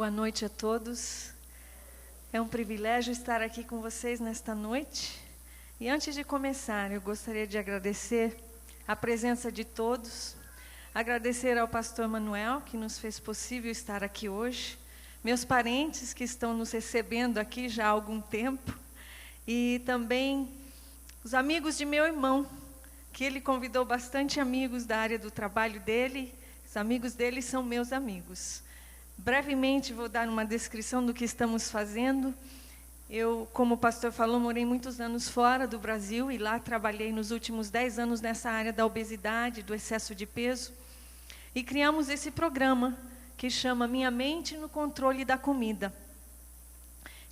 Boa noite a todos. É um privilégio estar aqui com vocês nesta noite. E antes de começar, eu gostaria de agradecer a presença de todos, agradecer ao pastor Manuel, que nos fez possível estar aqui hoje, meus parentes que estão nos recebendo aqui já há algum tempo, e também os amigos de meu irmão, que ele convidou bastante amigos da área do trabalho dele. Os amigos dele são meus amigos. Brevemente vou dar uma descrição do que estamos fazendo. Eu, como o pastor falou, morei muitos anos fora do Brasil e lá trabalhei nos últimos 10 anos nessa área da obesidade, do excesso de peso. E criamos esse programa que chama Minha Mente no Controle da Comida.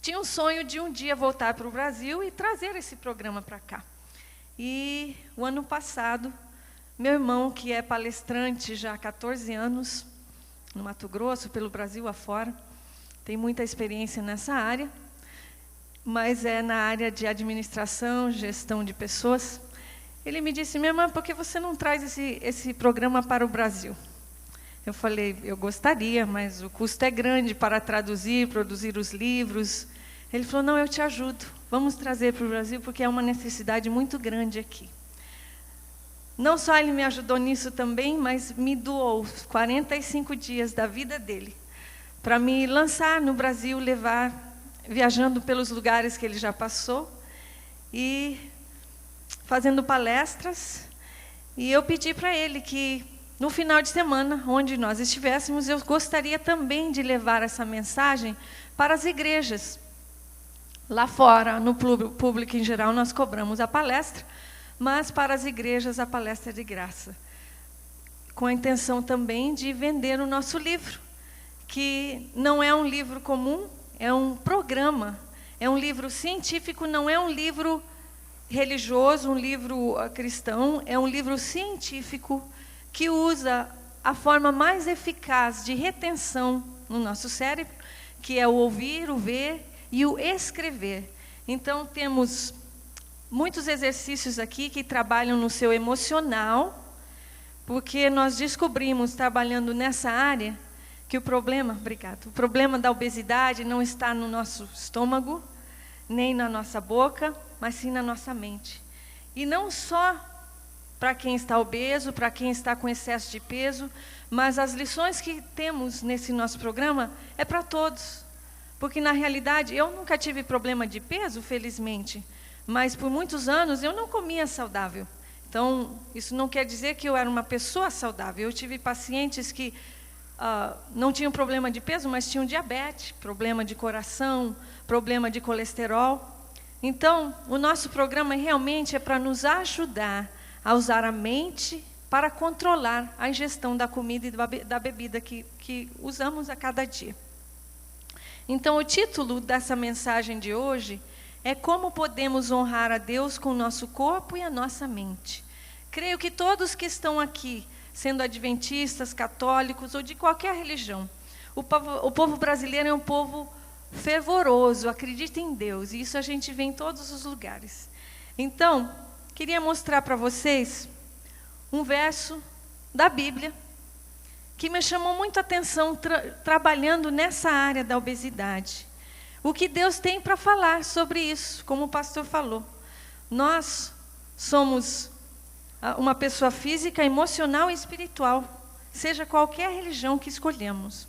Tinha um sonho de um dia voltar para o Brasil e trazer esse programa para cá. E o ano passado, meu irmão, que é palestrante já há 14 anos, no Mato Grosso, pelo Brasil afora, tem muita experiência nessa área, mas é na área de administração, gestão de pessoas. Ele me disse: minha irmã, por que você não traz esse programa para o Brasil? Eu falei: eu gostaria, mas o custo é grande para traduzir, produzir os livros. Ele falou: não, eu te ajudo, vamos trazer para o Brasil, porque é uma necessidade muito grande aqui. Não só ele me ajudou nisso também, mas me doou 45 dias da vida dele para me lançar no Brasil, levar, viajando pelos lugares que ele já passou e fazendo palestras. E eu pedi para ele que no final de semana, onde nós estivéssemos, eu gostaria também de levar essa mensagem para as igrejas. Lá fora, no público em geral, nós cobramos a palestra, mas para as igrejas a palestra é de graça, com a intenção também de vender o nosso livro, que não é um livro comum, é um programa, é um livro científico, não é um livro religioso, um livro cristão, é um livro científico que usa a forma mais eficaz de retenção no nosso cérebro, que é o ouvir, o ver e o escrever. Então temos muitos exercícios aqui que trabalham no seu emocional, porque nós descobrimos, trabalhando nessa área, que o problema da obesidade não está no nosso estômago, nem na nossa boca, mas sim na nossa mente. E não só para quem está obeso, para quem está com excesso de peso, mas as lições que temos nesse nosso programa é para todos. Porque, na realidade, eu nunca tive problema de peso, felizmente, mas por muitos anos eu não comia saudável. Então, isso não quer dizer que eu era uma pessoa saudável. Eu tive pacientes que não tinham problema de peso, mas tinham diabetes, problema de coração, problema de colesterol. Então, o nosso programa realmente é para nos ajudar a usar a mente para controlar a ingestão da comida e da bebida que usamos a cada dia. Então, o título dessa mensagem de hoje é como podemos honrar a Deus com o nosso corpo e a nossa mente. Creio que todos que estão aqui, sendo adventistas, católicos ou de qualquer religião, o povo brasileiro é um povo fervoroso, acredita em Deus, e isso a gente vê em todos os lugares. Então, queria mostrar para vocês um verso da Bíblia que me chamou muito a atenção trabalhando nessa área da obesidade. O que Deus tem para falar sobre isso, como o pastor falou. Nós somos uma pessoa física, emocional e espiritual, seja qualquer religião que escolhemos.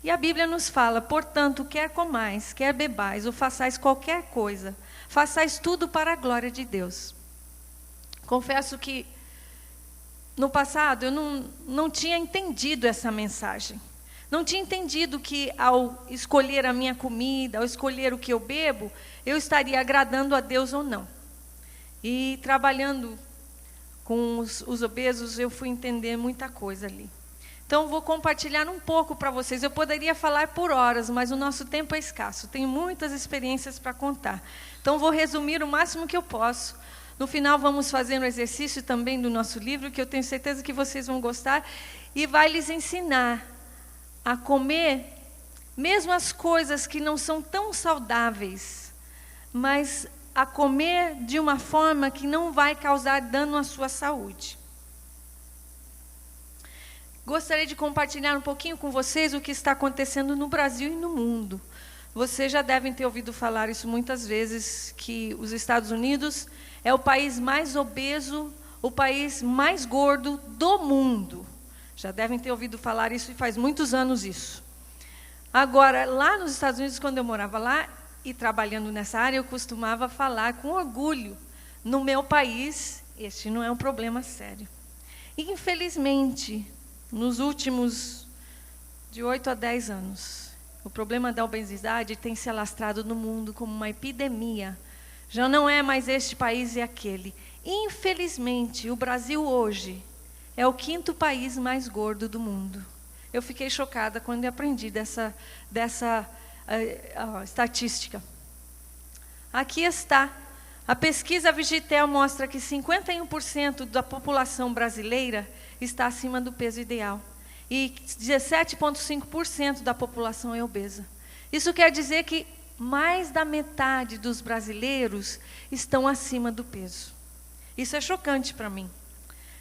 E a Bíblia nos fala: portanto, quer comais, quer bebais, ou façais qualquer coisa, façais tudo para a glória de Deus. Confesso que no passado eu não tinha entendido essa mensagem. Não tinha entendido que ao escolher a minha comida, ao escolher o que eu bebo, eu estaria agradando a Deus ou não. E trabalhando com os obesos, eu fui entender muita coisa ali. Então, vou compartilhar um pouco para vocês. Eu poderia falar por horas, mas o nosso tempo é escasso. Tenho muitas experiências para contar. Então, vou resumir o máximo que eu posso. No final, vamos fazer um exercício também do nosso livro, que eu tenho certeza que vocês vão gostar, e vai lhes ensinar a comer mesmo as coisas que não são tão saudáveis, mas a comer de uma forma que não vai causar dano à sua saúde. gostaria de compartilhar um pouquinho com vocês o que está acontecendo no Brasil e no mundo. Vocês já devem ter ouvido falar isso muitas vezes, que os Estados Unidos é o país mais obeso, o país mais gordo do mundo. Já devem ter ouvido falar isso e faz muitos anos isso. Agora, lá nos Estados Unidos, quando eu morava lá e trabalhando nessa área, eu costumava falar com orgulho, no meu país, este não é um problema sério. E, infelizmente, nos últimos de 8 a 10 anos, o problema da obesidade tem se alastrado no mundo como uma epidemia. Já não é mais este país e aquele. Infelizmente, o Brasil hoje é o 5º país mais gordo do mundo. Eu fiquei chocada quando eu aprendi dessa estatística. Aqui está. A pesquisa Vigitel mostra que 51% da população brasileira está acima do peso ideal. E 17,5% da população é obesa. Isso quer dizer que mais da metade dos brasileiros estão acima do peso. Isso é chocante para mim.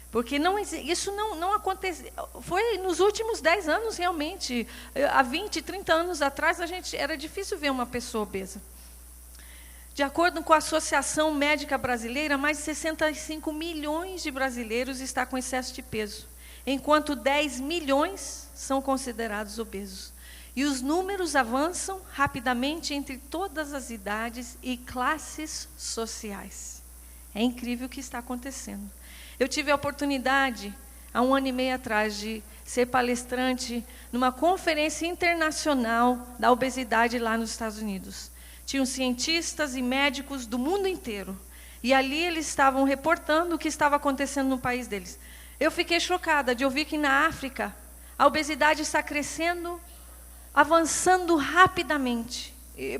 Porque isso não acontece. Foi nos últimos 10 anos, realmente. Há 20, 30 anos atrás, era difícil ver uma pessoa obesa. De acordo com a Associação Médica Brasileira, mais de 65 milhões de brasileiros estão com excesso de peso, enquanto 10 milhões são considerados obesos. E os números avançam rapidamente entre todas as idades e classes sociais. É incrível o que está acontecendo. Eu tive a oportunidade, há 1 ano e meio atrás, de ser palestrante numa conferência internacional da obesidade lá nos Estados Unidos. Tinham cientistas e médicos do mundo inteiro. E ali eles estavam reportando o que estava acontecendo no país deles. Eu fiquei chocada de ouvir que na África a obesidade está crescendo, avançando rapidamente.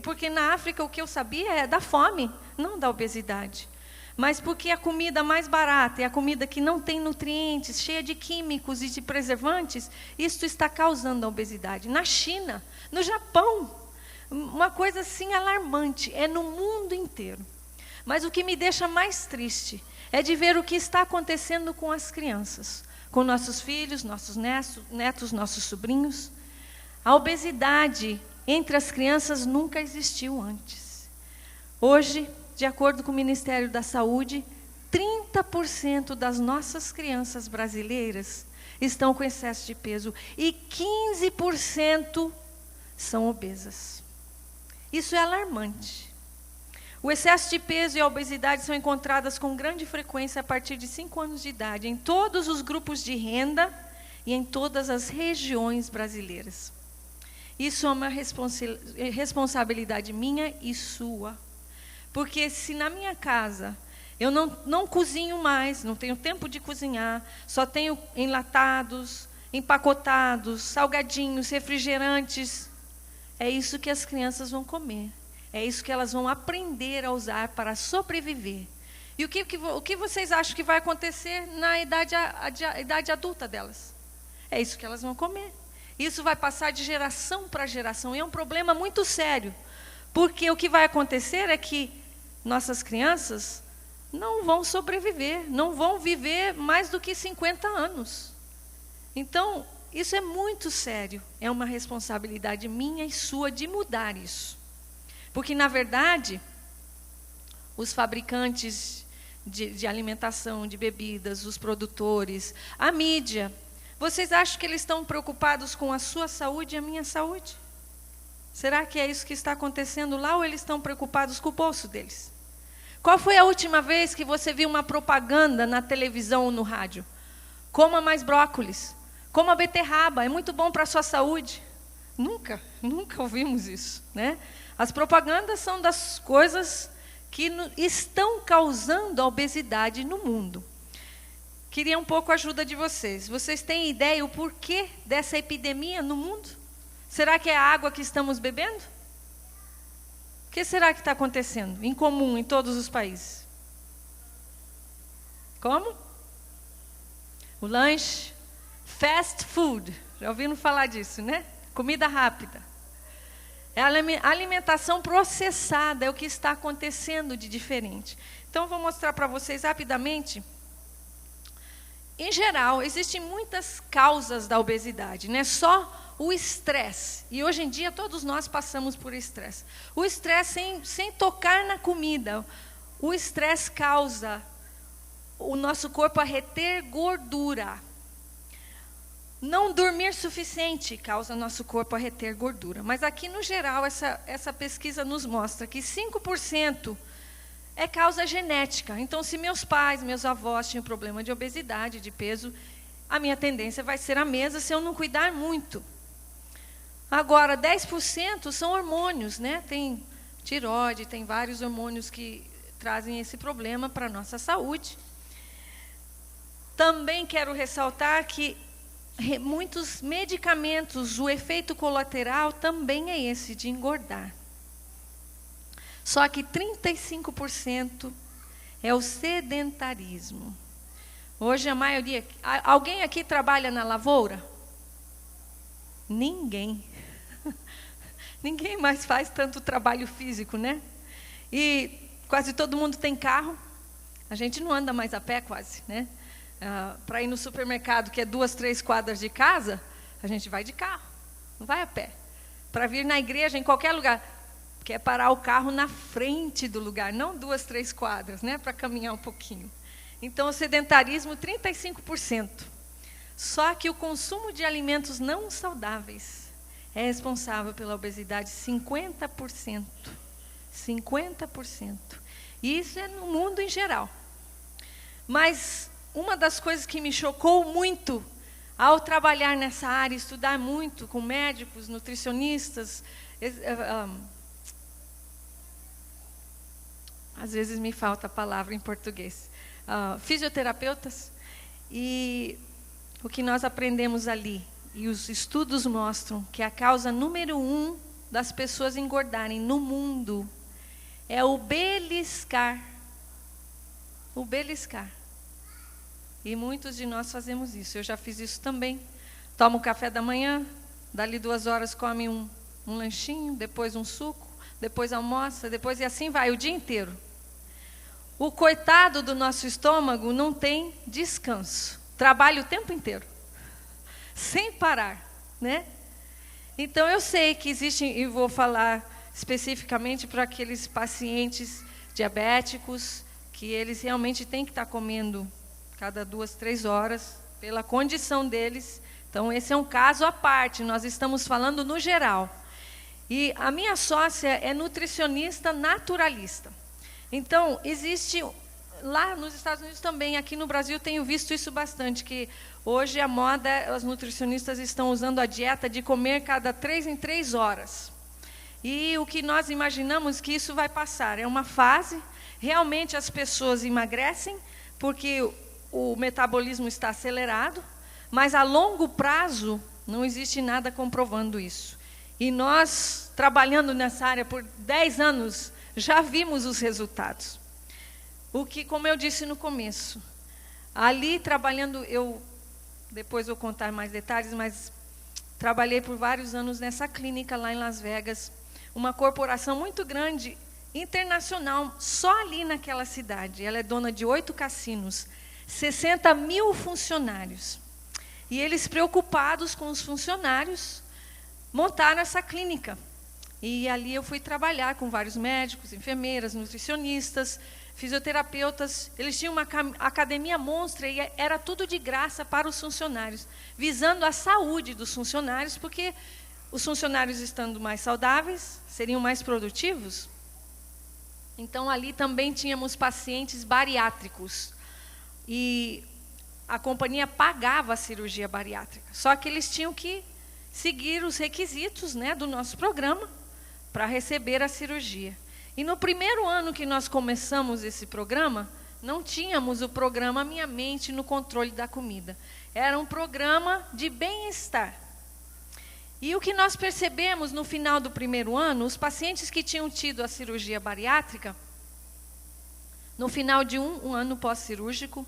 Porque na África o que eu sabia é da fome, não da obesidade. Mas porque a comida mais barata é a comida que não tem nutrientes, cheia de químicos e de preservantes, isso está causando a obesidade. Na China, no Japão, uma coisa assim alarmante, é no mundo inteiro. Mas o que me deixa mais triste é de ver o que está acontecendo com as crianças, com nossos filhos, nossos netos, nossos sobrinhos. A obesidade entre as crianças nunca existiu antes. Hoje, de acordo com o Ministério da Saúde, 30% das nossas crianças brasileiras estão com excesso de peso e 15% são obesas. Isso é alarmante. O excesso de peso e a obesidade são encontradas com grande frequência a partir de 5 anos de idade, em todos os grupos de renda e em todas as regiões brasileiras. Isso é uma responsabilidade minha e sua. Porque se na minha casa eu não cozinho mais, não tenho tempo de cozinhar, só tenho enlatados, empacotados, salgadinhos, refrigerantes, é isso que as crianças vão comer. É isso que elas vão aprender a usar para sobreviver. E o que vocês acham que vai acontecer na idade adulta delas? É isso que elas vão comer. Isso vai passar de geração para geração. E é um problema muito sério. Porque o que vai acontecer é que nossas crianças não vão sobreviver, não vão viver mais do que 50 anos. Então, isso é muito sério. É uma responsabilidade minha e sua de mudar isso. Porque, na verdade, os fabricantes de alimentação, de bebidas, os produtores, a mídia, vocês acham que eles estão preocupados com a sua saúde e a minha saúde? Será que é isso que está acontecendo lá ou eles estão preocupados com o bolso deles? Qual foi a última vez que você viu uma propaganda na televisão ou no rádio? Coma mais brócolis, coma beterraba, é muito bom para a sua saúde. Nunca ouvimos isso, né? As propagandas são das coisas que estão causando a obesidade no mundo. Queria um pouco a ajuda de vocês. Vocês têm ideia o porquê dessa epidemia no mundo? Será que é a água que estamos bebendo? O que será que está acontecendo em comum em todos os países? Como? O lanche, fast food. Já ouviram falar disso, né? Comida rápida. É a alimentação processada, é o que está acontecendo de diferente. Então, eu vou mostrar para vocês rapidamente em geral, existem muitas causas da obesidade, né? Só o estresse, e hoje em dia todos nós passamos por estresse. O estresse sem tocar na comida, o estresse causa o nosso corpo a reter gordura. Não dormir suficiente causa nosso corpo a reter gordura. Mas aqui, no geral, essa pesquisa nos mostra que 5% é causa genética. Então, se meus pais, meus avós tinham problema de obesidade, de peso, a minha tendência vai ser a mesma se eu não cuidar muito. Agora, 10% são hormônios, né? Tem tireoide, tem vários hormônios que trazem esse problema para a nossa saúde. Também quero ressaltar que muitos medicamentos, o efeito colateral também é esse, de engordar. Só que 35% é o sedentarismo. Hoje a maioria... Alguém aqui trabalha na lavoura? Ninguém. Ninguém mais faz tanto trabalho físico, né? E quase todo mundo tem carro. A gente não anda mais a pé quase, né? Para ir no supermercado, que é 2, 3 quadras de casa, a gente vai de carro, não vai a pé. Para vir na igreja, em qualquer lugar, quer parar o carro na frente do lugar, não 2, 3 quadras, né? Para caminhar um pouquinho. Então, o sedentarismo, 35%. Só que o consumo de alimentos não saudáveis é responsável pela obesidade 50%. 50%. E isso é no mundo em geral. Mas uma das coisas que me chocou muito ao trabalhar nessa área, estudar muito com médicos, nutricionistas, às vezes me falta a palavra em português, fisioterapeutas, e o que nós aprendemos ali, e os estudos mostram que a causa número 1 das pessoas engordarem no mundo é o beliscar. O beliscar. E muitos de nós fazemos isso. Eu já fiz isso também. Tomo café da manhã, dali 2 horas come um lanchinho, depois um suco, depois almoça, depois e assim vai o dia inteiro. O coitado do nosso estômago não tem descanso. Trabalha o tempo inteiro, sem parar, né? Então eu sei que existem, e vou falar especificamente para aqueles pacientes diabéticos, que eles realmente têm que estar comendo cada 2, 3 horas, pela condição deles. Então, esse é um caso à parte, nós estamos falando no geral. E a minha sócia é nutricionista naturalista. Então, existe, lá nos Estados Unidos também, aqui no Brasil tenho visto isso bastante, que hoje a moda, os nutricionistas estão usando a dieta de comer cada 3 em 3 horas. E o que nós imaginamos que isso vai passar, é uma fase, realmente as pessoas emagrecem, porque o metabolismo está acelerado, mas a longo prazo não existe nada comprovando isso. E nós, trabalhando nessa área por 10 anos, já vimos os resultados. O que, como eu disse no começo, ali trabalhando, depois vou contar mais detalhes, mas trabalhei por vários anos nessa clínica lá em Las Vegas, uma corporação muito grande, internacional, só ali naquela cidade. Ela é dona de 8 cassinos, 60 mil funcionários. E eles, preocupados com os funcionários, montaram essa clínica. E ali eu fui trabalhar com vários médicos, enfermeiras, nutricionistas, fisioterapeutas. Eles tinham uma academia monstra e era tudo de graça para os funcionários, visando a saúde dos funcionários, porque os funcionários, estando mais saudáveis, seriam mais produtivos. Então, ali também tínhamos pacientes bariátricos. E a companhia pagava a cirurgia bariátrica. Só que eles tinham que seguir os requisitos, né, do nosso programa para receber a cirurgia. E no primeiro ano que nós começamos esse programa, não tínhamos o programa Minha Mente no Controle da Comida. Era um programa de bem-estar. E o que nós percebemos no final do primeiro ano, os pacientes que tinham tido a cirurgia bariátrica, no final de um ano pós-cirúrgico,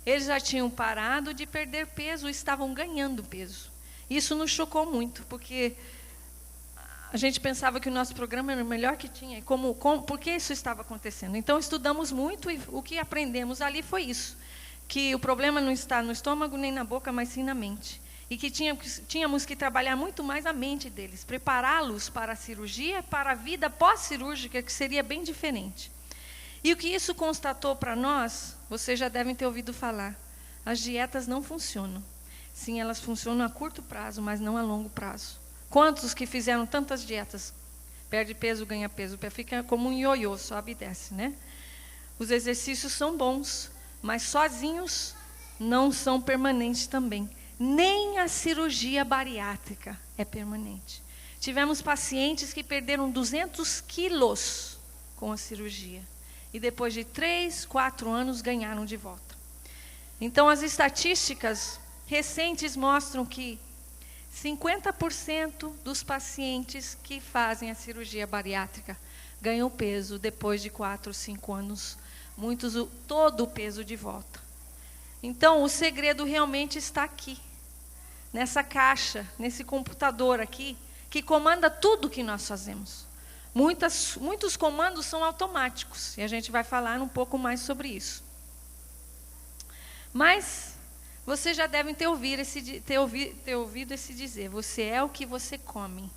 eles já tinham parado de perder peso, estavam ganhando peso. Isso nos chocou muito, porque a gente pensava que o nosso programa era o melhor que tinha. Por que isso estava acontecendo? Então, estudamos muito e o que aprendemos ali foi isso. que o problema não está no estômago nem na boca, mas sim na mente. E que tínhamos que trabalhar muito mais a mente deles, prepará-los para a cirurgia, para a vida pós-cirúrgica, que seria bem diferente. E o que isso constatou para nós, vocês já devem ter ouvido falar, as dietas não funcionam. Sim, elas funcionam a curto prazo, mas não a longo prazo. Quantos que fizeram tantas dietas? Perde peso, ganha peso, fica como um ioiô, sobe e desce, né? Os exercícios são bons, mas sozinhos não são permanentes também. Nem a cirurgia bariátrica é permanente. Tivemos pacientes que perderam 200 quilos com a cirurgia. E depois de 3, 4 anos ganharam de volta. Então as estatísticas recentes mostram que 50% dos pacientes que fazem a cirurgia bariátrica ganham peso depois de 4, 5 anos. Muitos todo o peso de volta. Então o segredo realmente está aqui. Nessa caixa, nesse computador aqui, que comanda tudo que nós fazemos. Muitos comandos são automáticos, e a gente vai falar um pouco mais sobre isso. Mas, vocês já devem ter ouvido esse dizer, você é o que você come.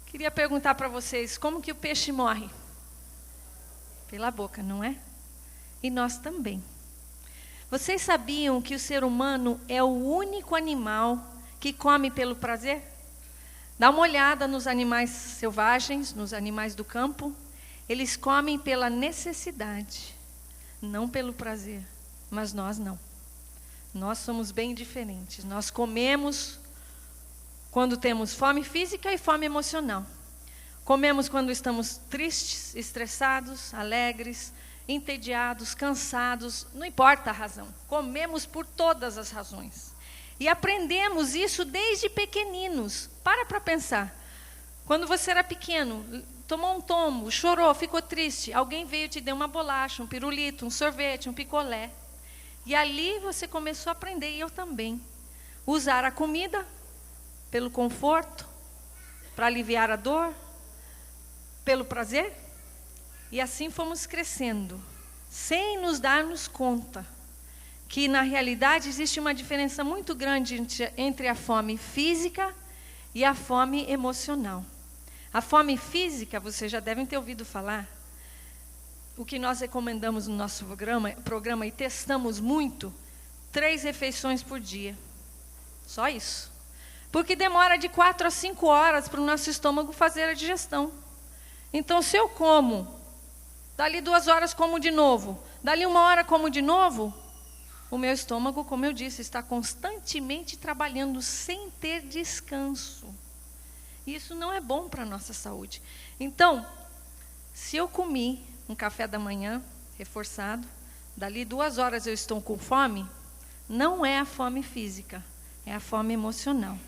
Queria perguntar para vocês, como que o peixe morre? Pela boca, não é? E nós também. Vocês sabiam que o ser humano é o único animal que come pelo prazer? Dá uma olhada nos animais selvagens, nos animais do campo. Eles comem pela necessidade, não pelo prazer. Mas nós não. Nós somos bem diferentes. Nós comemos quando temos fome física e fome emocional. Comemos quando estamos tristes, estressados, alegres, entediados, cansados, não importa a razão. Comemos por todas as razões. E aprendemos isso desde pequeninos. Para pensar. Quando você era pequeno, tomou um tombo, chorou, ficou triste, alguém veio e te deu uma bolacha, um pirulito, um sorvete, um picolé. E ali você começou a aprender, e eu também. Usar a comida pelo conforto, para aliviar a dor, pelo prazer. E assim fomos crescendo, sem nos darmos conta que na realidade existe uma diferença muito grande entre a fome física e a fome emocional. A fome física, vocês já devem ter ouvido falar, o que nós recomendamos no nosso programa e testamos muito, 3 refeições por dia. Só isso. Porque demora de 4 a 5 horas para o nosso estômago fazer a digestão. Então, se eu como, dali 2 horas como de novo, dali 1 hora como de novo, o meu estômago, como eu disse, está constantemente trabalhando sem ter descanso. Isso não é bom para a nossa saúde. Então, se eu comi um café da manhã reforçado, dali 2 horas eu estou com fome, não é a fome física, é a fome emocional.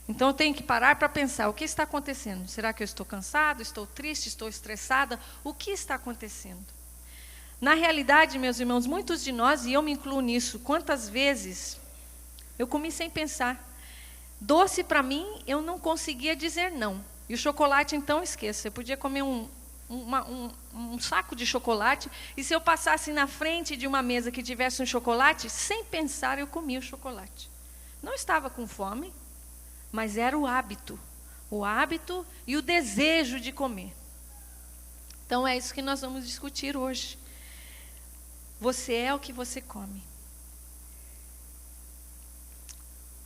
Então eu tenho que parar para pensar, o que está acontecendo? Será que eu estou cansado, estou triste, estou estressada? O que está acontecendo? Na realidade, meus irmãos, muitos de nós, e eu me incluo nisso, quantas vezes eu comi sem pensar. Doce para mim, eu não conseguia dizer não. E o chocolate, então, esqueça. Eu podia comer um saco de chocolate, e se eu passasse na frente de uma mesa que tivesse um chocolate, sem pensar, eu comia o chocolate. Não estava com fome, mas era o hábito e o desejo de comer. Então é isso que nós vamos discutir hoje. Você é o que você come.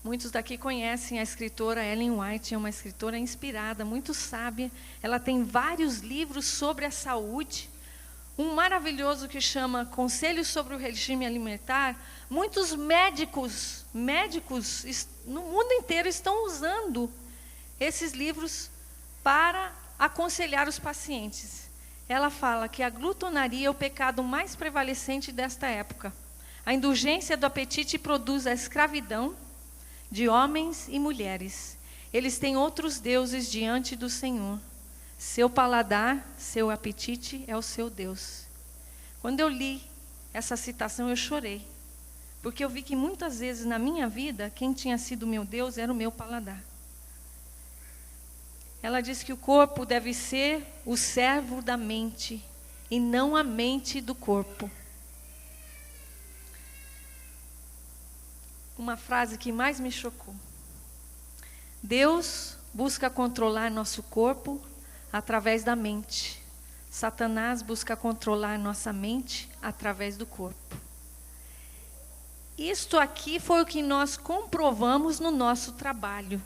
Muitos daqui conhecem a escritora Ellen White, é uma escritora inspirada, muito sábia. Ela tem vários livros sobre a saúde. Um maravilhoso que chama Conselhos sobre o Regime Alimentar. Muitos médicos no mundo inteiro estão usando esses livros para aconselhar os pacientes. Ela fala que a glutonaria é o pecado mais prevalecente desta época. A indulgência do apetite produz a escravidão de homens e mulheres. Eles têm outros deuses diante do Senhor. Seu paladar, seu apetite é o seu Deus. Quando eu li essa citação, eu chorei. Porque eu vi que muitas vezes na minha vida, quem tinha sido meu Deus era o meu paladar. Ela diz que o corpo deve ser o servo da mente e não a mente do corpo. uma frase que mais me chocou. Deus busca controlar nosso corpo através da mente. Satanás busca controlar nossa mente através do corpo. Isto aqui foi o que nós comprovamos no nosso trabalho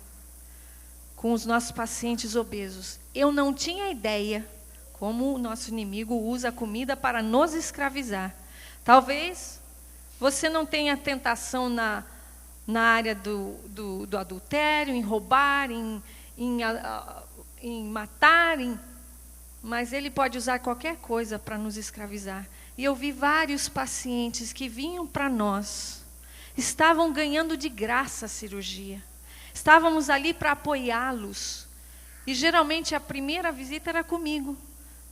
com os nossos pacientes obesos. Eu não tinha ideia como o nosso inimigo usa a comida para nos escravizar. Talvez você não tenha tentação na área do adultério, em roubar, em matar, mas ele pode usar qualquer coisa para nos escravizar. E eu vi vários pacientes que vinham para nós, estavam ganhando de graça a cirurgia. Estávamos ali para apoiá-los. E geralmente a primeira visita era comigo,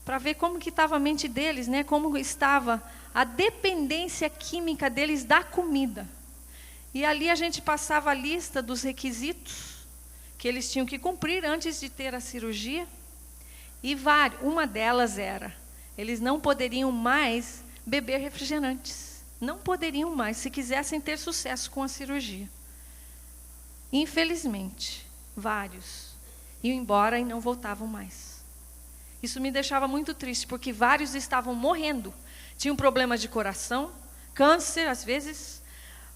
para ver como que estava a mente deles, né? Como estava a dependência química deles da comida. E ali a gente passava a lista dos requisitos que eles tinham que cumprir antes de ter a cirurgia. E uma delas era, eles não poderiam mais beber refrigerantes. Não poderiam mais, se quisessem ter sucesso com a cirurgia. Infelizmente, vários iam embora e não voltavam mais. Isso me deixava muito triste, porque vários estavam morrendo. Tinham problemas de coração, câncer às vezes,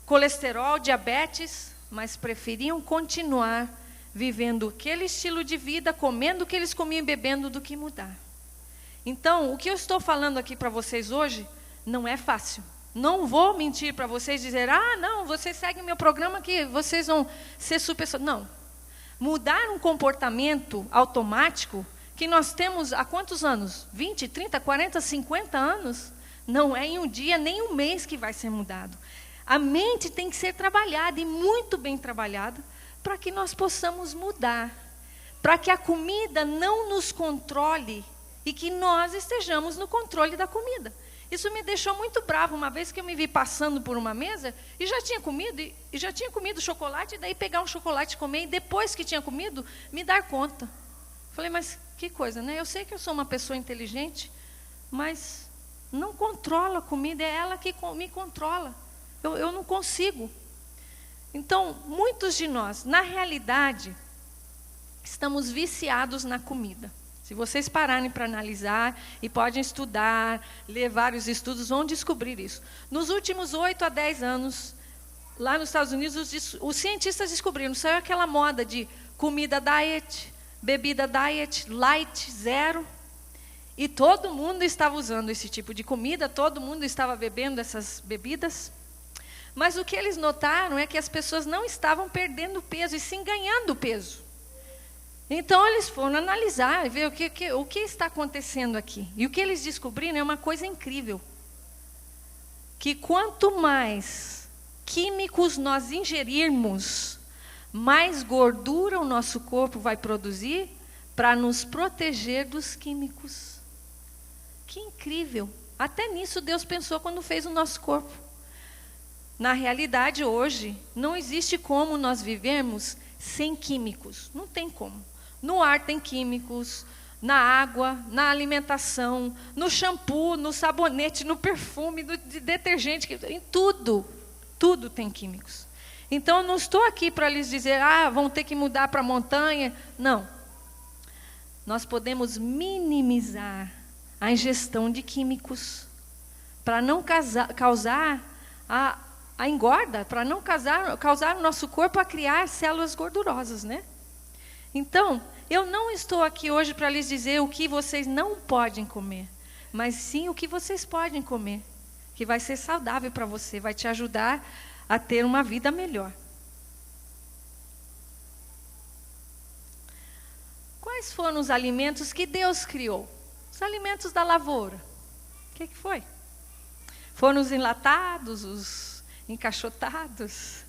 colesterol, diabetes, mas preferiam continuar vivendo aquele estilo de vida, comendo o que eles comiam e bebendo, do que mudar. Então, o que eu estou falando aqui para vocês hoje não é fácil. Não vou mentir para vocês, dizer, não, vocês seguem meu programa que vocês vão ser super... Não. Mudar um comportamento automático, que nós temos há quantos anos? 20, 30, 40, 50 anos? Não é em um dia, nem um mês que vai ser mudado. A mente tem que ser trabalhada, e muito bem trabalhada, para que nós possamos mudar. Para que a comida não nos controle e que nós estejamos no controle da comida. Isso me deixou muito bravo, uma vez que eu me vi passando por uma mesa e já tinha comido chocolate, e daí pegar um chocolate e comer, e depois que tinha comido, me dar conta. Falei, mas que coisa, né? Eu sei que eu sou uma pessoa inteligente, mas não controla a comida, é ela que me controla. Eu não consigo. Então, muitos de nós, na realidade, estamos viciados na comida. Se vocês pararem para analisar, e podem estudar, ler vários estudos, vão descobrir isso. Nos últimos 8 a 10 anos, lá nos Estados Unidos, os cientistas descobriram, saiu aquela moda de comida diet, bebida diet, light, zero, e todo mundo estava usando esse tipo de comida, todo mundo estava bebendo essas bebidas. Mas o que eles notaram é que as pessoas não estavam perdendo peso, e sim ganhando peso. Então, eles foram analisar e ver o que está acontecendo aqui. E o que eles descobriram é uma coisa incrível. Que quanto mais químicos nós ingerirmos, mais gordura o nosso corpo vai produzir para nos proteger dos químicos. Que incrível. Até nisso Deus pensou quando fez o nosso corpo. Na realidade, hoje, não existe como nós vivermos sem químicos. Não tem como. No ar tem químicos, na água, na alimentação, no shampoo, no sabonete, no perfume, no detergente, em tudo. Tudo tem químicos. Então, eu não estou aqui para lhes dizer, vão ter que mudar para a montanha. Não. Nós podemos minimizar a ingestão de químicos para não causar a engorda, para não causar o nosso corpo a criar células gordurosas, né? Então, eu não estou aqui hoje para lhes dizer o que vocês não podem comer, mas sim o que vocês podem comer, que vai ser saudável para você, vai te ajudar a ter uma vida melhor. Quais foram os alimentos que Deus criou? Os alimentos da lavoura. O que foi? Foram os enlatados, os encaixotados?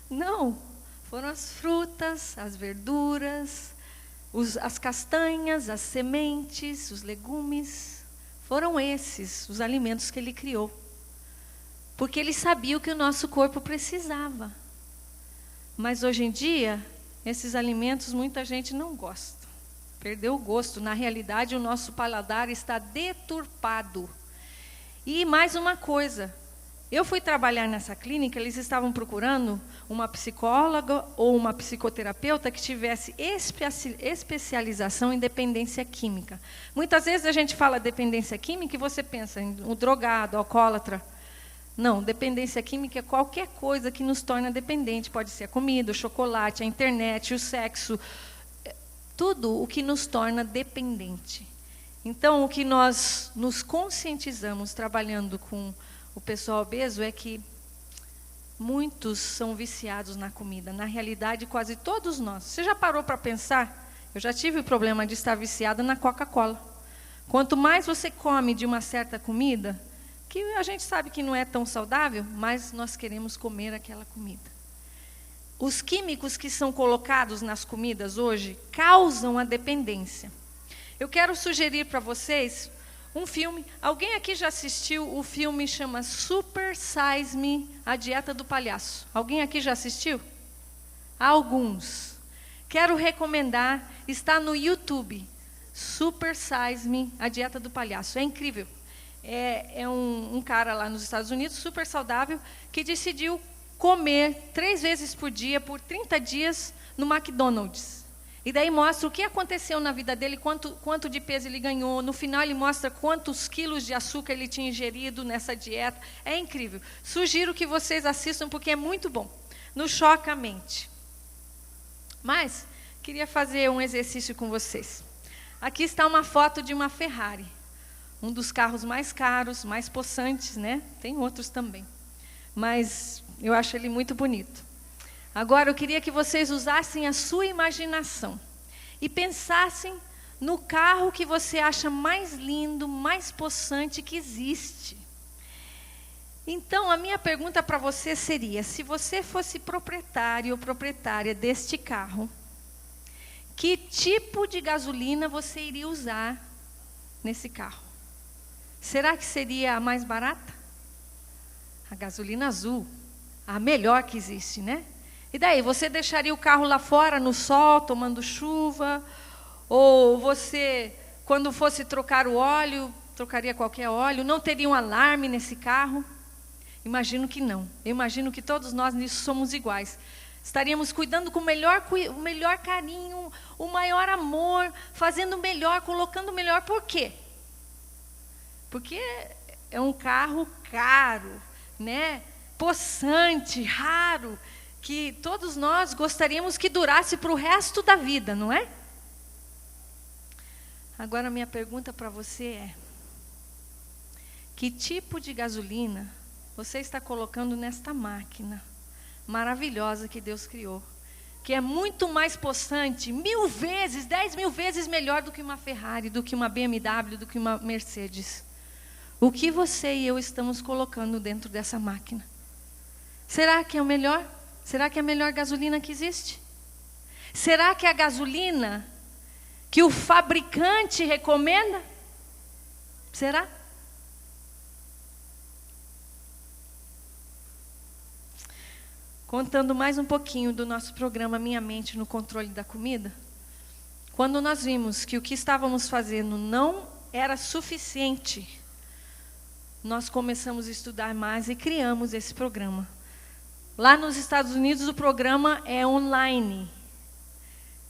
Não. Foram as frutas, as verduras, as castanhas, as sementes, os legumes. Foram esses os alimentos que Ele criou. Porque Ele sabia o que o nosso corpo precisava. Mas hoje em dia, esses alimentos muita gente não gosta. Perdeu o gosto. Na realidade, o nosso paladar está deturpado. E mais uma coisa, Eu fui trabalhar nessa clínica, eles estavam procurando uma psicóloga ou uma psicoterapeuta que tivesse especialização em dependência química. Muitas vezes a gente fala dependência química e você pensa em um drogado, alcoólatra. Não, dependência química é qualquer coisa que nos torna dependente. Pode ser a comida, o chocolate, a internet, o sexo, tudo o que nos torna dependente. Então, o que nós nos conscientizamos trabalhando com o pessoal obeso é que muitos são viciados na comida. Na realidade, quase todos nós. Você já parou para pensar? Eu já tive o problema de estar viciada na Coca-Cola. Quanto mais você come de uma certa comida, que a gente sabe que não é tão saudável, mas nós queremos comer aquela comida. Os químicos que são colocados nas comidas hoje causam a dependência. Eu quero sugerir para vocês um filme. Alguém aqui já assistiu o filme chama Super Size Me, A Dieta do Palhaço? Alguém aqui já assistiu? Alguns. Quero recomendar, está no YouTube. Super Size Me, A Dieta do Palhaço. É incrível. É um cara lá nos Estados Unidos, super saudável, que decidiu comer 3 vezes por dia, por 30 dias, no McDonald's. E daí mostra o que aconteceu na vida dele, quanto de peso ele ganhou. No final ele mostra quantos quilos de açúcar ele tinha ingerido nessa dieta. É incrível. Sugiro que vocês assistam porque é muito bom. Nos choca a mente. Mas queria fazer um exercício com vocês. Aqui está uma foto de uma Ferrari. Um dos carros mais caros, mais possantes, né? Tem outros também. Mas eu acho ele muito bonito. Agora, eu queria que vocês usassem a sua imaginação e pensassem no carro que você acha mais lindo, mais possante que existe. Então, a minha pergunta para você seria, se você fosse proprietário ou proprietária deste carro, que tipo de gasolina você iria usar nesse carro? Será que seria a mais barata? A gasolina azul, a melhor que existe, né? E daí, você deixaria o carro lá fora no sol, tomando chuva? Ou você, quando fosse trocar o óleo, trocaria qualquer óleo? Não teria um alarme nesse carro? Imagino que não. Eu imagino que todos nós nisso somos iguais. Estaríamos cuidando com o melhor carinho, o maior amor, fazendo o melhor, colocando o melhor. Por quê? Porque é um carro caro, né? Possante, raro, que todos nós gostaríamos que durasse para o resto da vida, não é? Agora, minha pergunta para você é: que tipo de gasolina você está colocando nesta máquina maravilhosa que Deus criou, que é muito mais possante, 1000 vezes, 10.000 vezes melhor do que uma Ferrari, do que uma BMW, do que uma Mercedes? O que você e eu estamos colocando dentro dessa máquina? Será que é o melhor? Será que é a melhor gasolina que existe? Será que é a gasolina que o fabricante recomenda? Será? Contando mais um pouquinho do nosso programa Minha Mente no Controle da Comida, quando nós vimos que o que estávamos fazendo não era suficiente, nós começamos a estudar mais e criamos esse programa. Lá nos Estados Unidos o programa é online.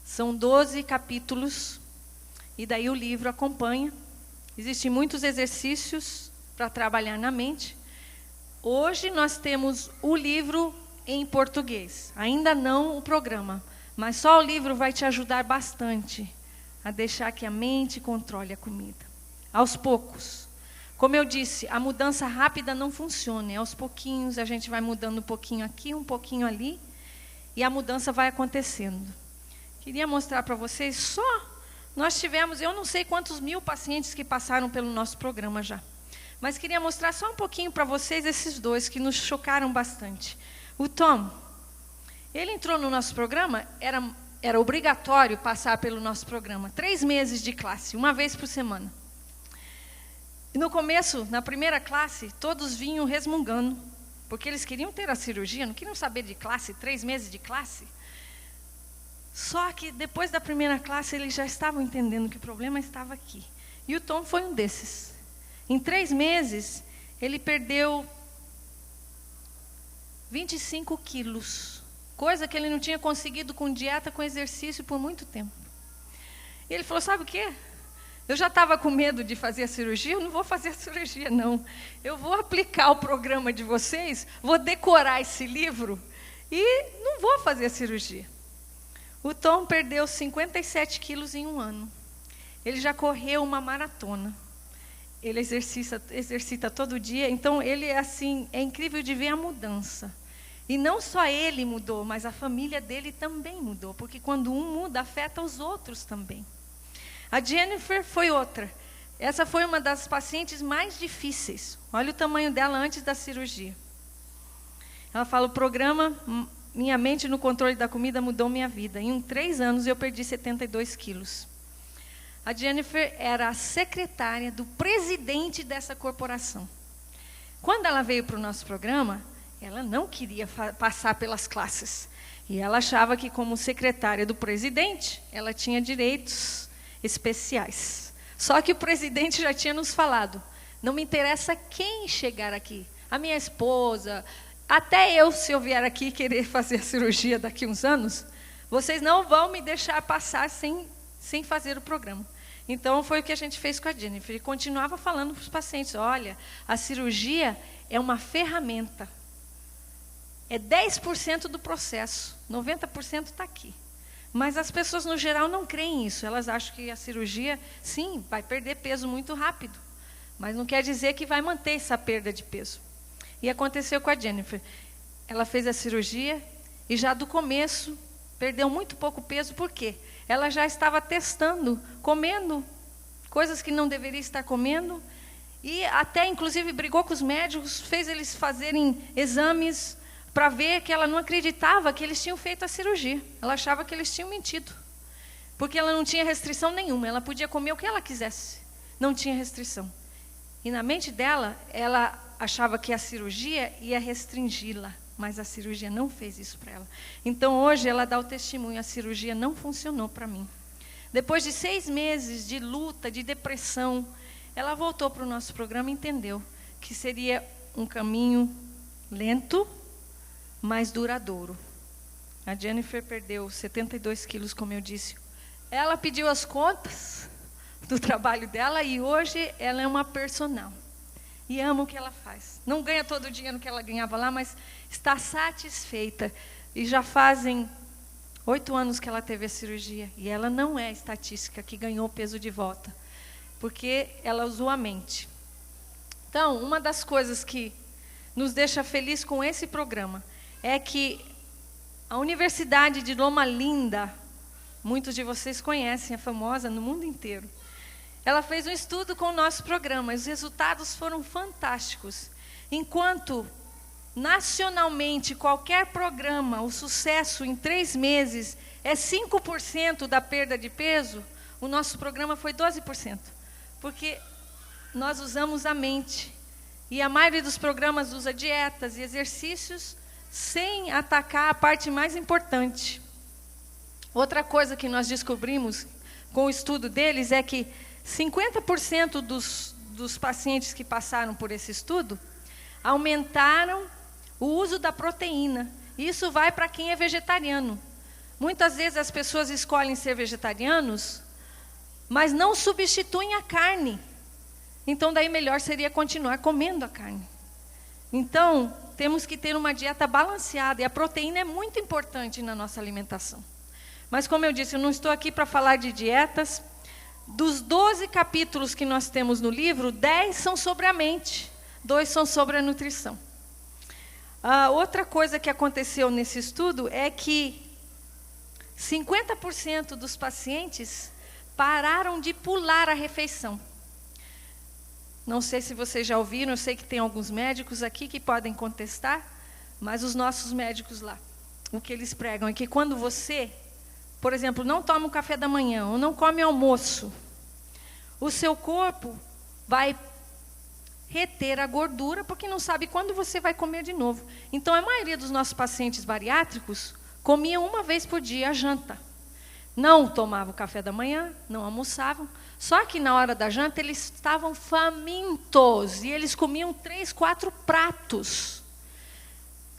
São 12 capítulos e daí o livro acompanha. Existem muitos exercícios para trabalhar na mente. Hoje nós temos o livro em português, ainda não o programa, mas só o livro vai te ajudar bastante a deixar que a mente controle a comida. Aos poucos. Como eu disse, a mudança rápida não funciona. Aos pouquinhos a gente vai mudando um pouquinho aqui, um pouquinho ali, e a mudança vai acontecendo. Queria mostrar para vocês nós tivemos, eu não sei quantos 1000 pacientes que passaram pelo nosso programa já. Mas queria mostrar só um pouquinho para vocês esses dois que nos chocaram bastante. O Tom, ele entrou no nosso programa, era obrigatório passar pelo nosso programa. 3 meses de classe, uma vez por semana. E no começo, na primeira classe, todos vinham resmungando, porque eles queriam ter a cirurgia, não queriam saber de classe, 3 meses de classe. Só que depois da primeira classe, eles já estavam entendendo que o problema estava aqui. E o Tom foi um desses. Em 3 meses, ele perdeu 25 quilos. Coisa que ele não tinha conseguido com dieta, com exercício por muito tempo. E ele falou, sabe o quê? Eu já estava com medo de fazer a cirurgia, eu não vou fazer a cirurgia, não. Eu vou aplicar o programa de vocês, vou decorar esse livro e não vou fazer a cirurgia. O Tom perdeu 57 quilos em um ano. Ele já correu uma maratona. Ele exercita todo dia, então ele é incrível de ver a mudança. E não só ele mudou, mas a família dele também mudou, porque quando um muda, afeta os outros também. A Jennifer foi outra. Essa foi uma das pacientes mais difíceis. Olha o tamanho dela antes da cirurgia. Ela fala, o programa Minha Mente no Controle da Comida mudou minha vida. Em 3 anos eu perdi 72 quilos. A Jennifer era a secretária do presidente dessa corporação. Quando ela veio para o nosso programa, ela não queria passar pelas classes. E ela achava que, como secretária do presidente, ela tinha direitos especiais. Só que o presidente já tinha nos falado, não me interessa quem chegar aqui. A minha esposa, até eu, se eu vier aqui querer fazer a cirurgia daqui a uns anos, vocês não vão me deixar passar sem fazer o programa. Então, foi o que a gente fez com a Jennifer. E continuava falando para os pacientes, olha, a cirurgia é uma ferramenta. É 10% do processo, 90% está aqui. Mas as pessoas, no geral, não creem isso. Elas acham que a cirurgia, sim, vai perder peso muito rápido. Mas não quer dizer que vai manter essa perda de peso. E aconteceu com a Jennifer. Ela fez a cirurgia e já do começo perdeu muito pouco peso. Por quê? Ela já estava testando, comendo coisas que não deveria estar comendo. E até, inclusive, brigou com os médicos, fez eles fazerem exames para ver que ela não acreditava que eles tinham feito a cirurgia. Ela achava que eles tinham mentido. Porque ela não tinha restrição nenhuma. Ela podia comer o que ela quisesse. Não tinha restrição. E na mente dela, ela achava que a cirurgia ia restringi-la. Mas a cirurgia não fez isso para ela. Então, hoje, ela dá o testemunho. A cirurgia não funcionou para mim. Depois de 6 meses de luta, de depressão, ela voltou para o nosso programa e entendeu que seria um caminho lento, mais duradouro. A Jennifer perdeu 72 quilos, como eu disse. Ela pediu as contas do trabalho dela e hoje ela é uma personal. E ama o que ela faz. Não ganha todo o dinheiro que ela ganhava lá, mas está satisfeita. E já fazem 8 anos que ela teve a cirurgia. E ela não é estatística que ganhou peso de volta. Porque ela usou a mente. Então, uma das coisas que nos deixa feliz com esse programa é que a Universidade de Loma Linda, muitos de vocês conhecem, é famosa no mundo inteiro. Ela fez um estudo com o nosso programa, e os resultados foram fantásticos. Enquanto, nacionalmente, qualquer programa, o sucesso em 3 meses é 5% da perda de peso, o nosso programa foi 12%. Porque nós usamos a mente. E a maioria dos programas usa dietas e exercícios sem atacar a parte mais importante. Outra coisa que nós descobrimos com o estudo deles é que 50% dos pacientes que passaram por esse estudo aumentaram o uso da proteína. Isso vai para quem é vegetariano. Muitas vezes as pessoas escolhem ser vegetarianos, mas não substituem a carne. Então, daí melhor seria continuar comendo a carne. Então, temos que ter uma dieta balanceada, e a proteína é muito importante na nossa alimentação. Mas, como eu disse, eu não estou aqui para falar de dietas. Dos 12 capítulos que nós temos no livro, 10 são sobre a mente, 2 são sobre a nutrição. Outra coisa que aconteceu nesse estudo é que 50% dos pacientes pararam de pular a refeição. Não sei se vocês já ouviram, eu sei que tem alguns médicos aqui que podem contestar, mas os nossos médicos lá, o que eles pregam é que quando você, por exemplo, não toma o café da manhã ou não come almoço, o seu corpo vai reter a gordura porque não sabe quando você vai comer de novo. Então, a maioria dos nossos pacientes bariátricos comiam 1 vez por dia a janta. Não tomavam café da manhã, não almoçavam. Só que na hora da janta eles estavam famintos e eles comiam 3, 4 pratos.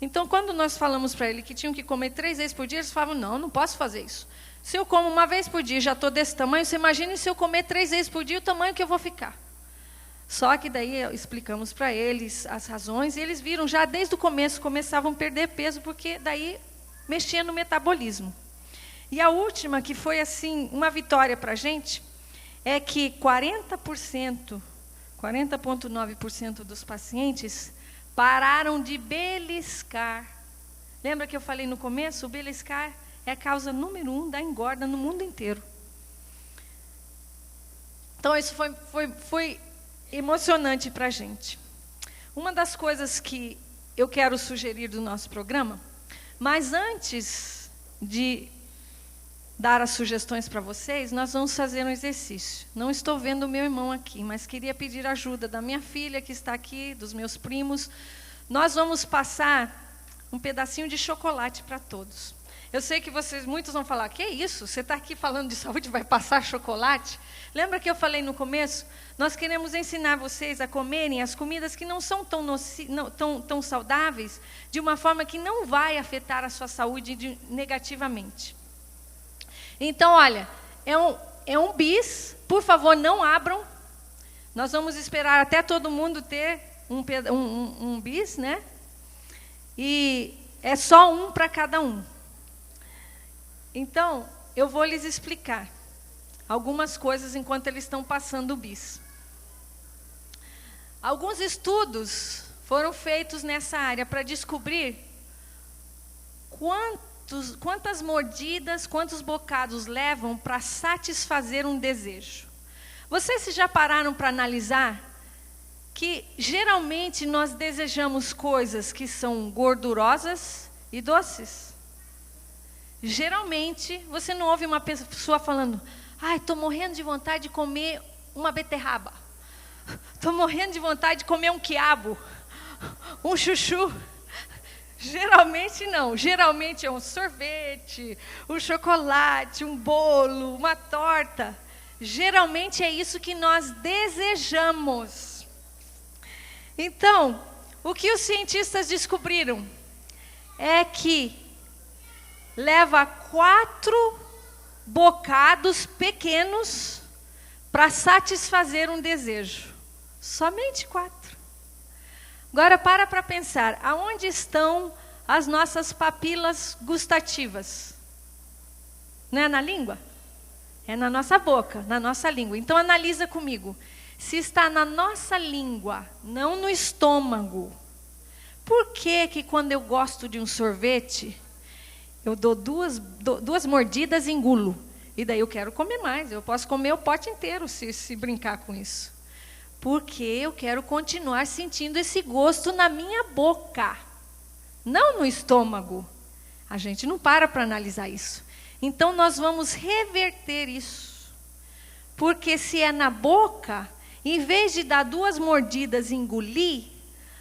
Então, quando nós falamos para ele que tinham que comer 3 vezes por dia, eles falavam, não posso fazer isso. Se eu como 1 vez por dia, já estou desse tamanho, você imagina se eu comer 3 vezes por dia, o tamanho que eu vou ficar. Só que daí explicamos para eles as razões, e eles viram já desde o começo, começavam a perder peso, porque daí mexia no metabolismo. E a última, que foi assim, uma vitória para a gente, é que 40,9% dos pacientes pararam de beliscar. Lembra que eu falei no começo? O beliscar é a causa número 1 da engorda no mundo inteiro. Então, isso foi emocionante para a gente. Uma das coisas que eu quero sugerir do nosso programa, mas antes de dar as sugestões para vocês, nós vamos fazer um exercício. Não estou vendo o meu irmão aqui, mas queria pedir ajuda da minha filha que está aqui, dos meus primos. Nós vamos passar um pedacinho de chocolate para todos. Eu sei que muitos vão falar, que isso? Você está aqui falando de saúde, vai passar chocolate? Lembra que eu falei no começo? Nós queremos ensinar vocês a comerem as comidas que não são tão saudáveis, de uma forma que não vai afetar a sua saúde negativamente. Então, olha, é um bis, por favor, não abram. Nós vamos esperar até todo mundo ter um bis, né? E é só um para cada um. Então, eu vou lhes explicar algumas coisas enquanto eles estão passando o bis. Alguns estudos foram feitos nessa área para descobrir quantas mordidas, quantos bocados levam para satisfazer um desejo. Vocês já pararam para analisar que geralmente nós desejamos coisas que são gordurosas e doces? Geralmente, você não ouve uma pessoa falando, estou morrendo de vontade de comer uma beterraba. Estou morrendo de vontade de comer um quiabo, um chuchu. Geralmente não. Geralmente é um sorvete, um chocolate, um bolo, uma torta. Geralmente é isso que nós desejamos. Então, o que os cientistas descobriram é que leva 4 bocados pequenos para satisfazer um desejo. Somente 4. Agora para pensar, aonde estão as nossas papilas gustativas? Não é na língua? É na nossa boca, na nossa língua. Então analisa comigo. Se está na nossa língua, não no estômago, por que quando eu gosto de um sorvete, eu dou duas mordidas e engulo? E daí eu quero comer mais, eu posso comer o pote inteiro se brincar com isso. Porque eu quero continuar sentindo esse gosto na minha boca, não no estômago. A gente não para analisar isso. Então nós vamos reverter isso. Porque se é na boca, em vez de dar 2 mordidas e engolir,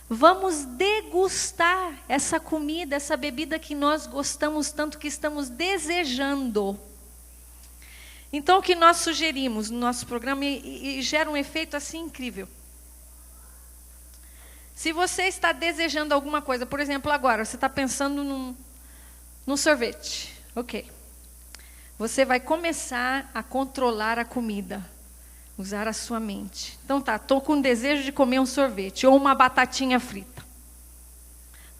vamos degustar essa comida, essa bebida que nós gostamos tanto, que estamos desejando. Então, o que nós sugerimos no nosso programa, e gera um efeito assim incrível. Se você está desejando alguma coisa, por exemplo, agora, você está pensando num sorvete. Ok. Você vai começar a controlar a comida. Usar a sua mente. Então estou com desejo de comer um sorvete ou uma batatinha frita.